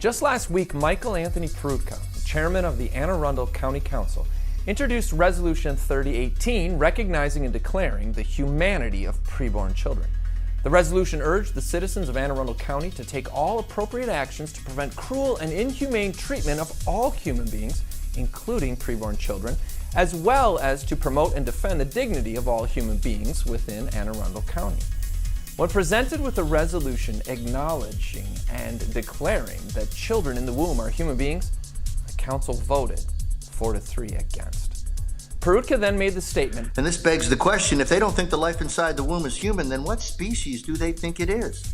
Just last week, Michael Anthony Peroutka, chairman of the Anne Arundel County Council, introduced Resolution 3018, recognizing and declaring the humanity of preborn children. The resolution urged the citizens of Anne Arundel County to take all appropriate actions to prevent cruel and inhumane treatment of all human beings, including preborn children, as well as to promote and defend the dignity of all human beings within Anne Arundel County. When presented with a resolution acknowledging and declaring that children in the womb are human beings, the council voted 4-3 against. Peroutka then made the statement, and this begs the question, if they don't think the life inside the womb is human, then what species do they think it is?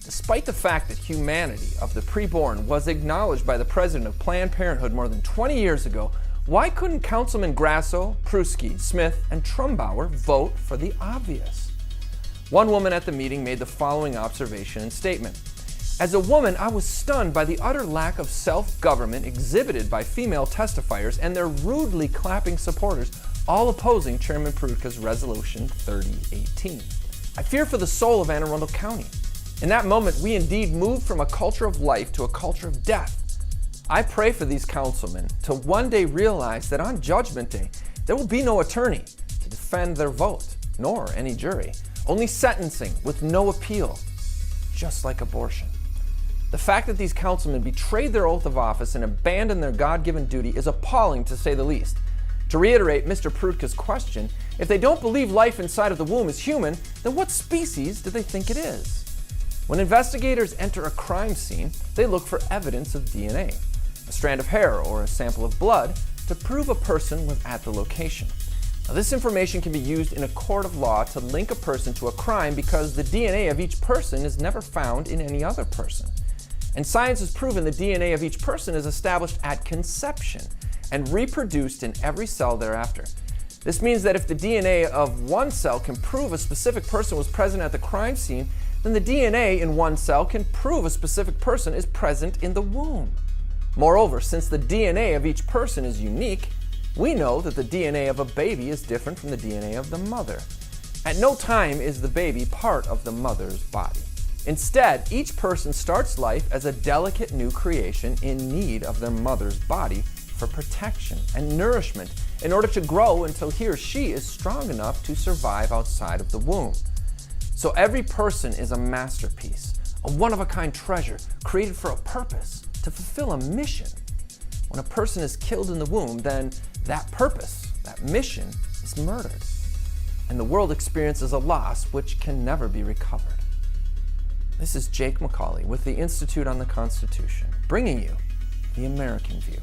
Despite the fact that humanity of the preborn was acknowledged by the President of Planned Parenthood more than 20 years ago, why couldn't Councilmen Grasso, Pruski, Smith, and Trumbauer vote for the obvious? One woman at the meeting made the following observation and statement. As a woman, I was stunned by the utter lack of self-government exhibited by female testifiers and their rudely clapping supporters, all opposing Chairman Peroutka's Resolution 3018. I fear for the soul of Anne Arundel County. In that moment, we indeed moved from a culture of life to a culture of death. I pray for these councilmen to one day realize that on Judgment Day, there will be no attorney to defend their vote, nor any jury. Only sentencing with no appeal, just like abortion. The fact that these councilmen betrayed their oath of office and abandoned their God-given duty is appalling, to say the least. To reiterate Mr. Peroutka's question, if they don't believe life inside of the womb is human, then what species do they think it is? When investigators enter a crime scene, they look for evidence of DNA, a strand of hair or a sample of blood, to prove a person was at the location. Now, this information can be used in a court of law to link a person to a crime because the DNA of each person is never found in any other person. And science has proven the DNA of each person is established at conception and reproduced in every cell thereafter. This means that if the DNA of one cell can prove a specific person was present at the crime scene, then the DNA in one cell can prove a specific person is present in the womb. Moreover, since the DNA of each person is unique, we know that the DNA of a baby is different from the DNA of the mother. At no time is the baby part of the mother's body. Instead, each person starts life as a delicate new creation in need of their mother's body for protection and nourishment in order to grow until he or she is strong enough to survive outside of the womb. So every person is a masterpiece, a one-of-a-kind treasure created for a purpose, to fulfill a mission. When a person is killed in the womb, then that purpose, that mission, is murdered. And the world experiences a loss which can never be recovered. This is Jake MacAulay with the Institute on the Constitution, bringing you the American View.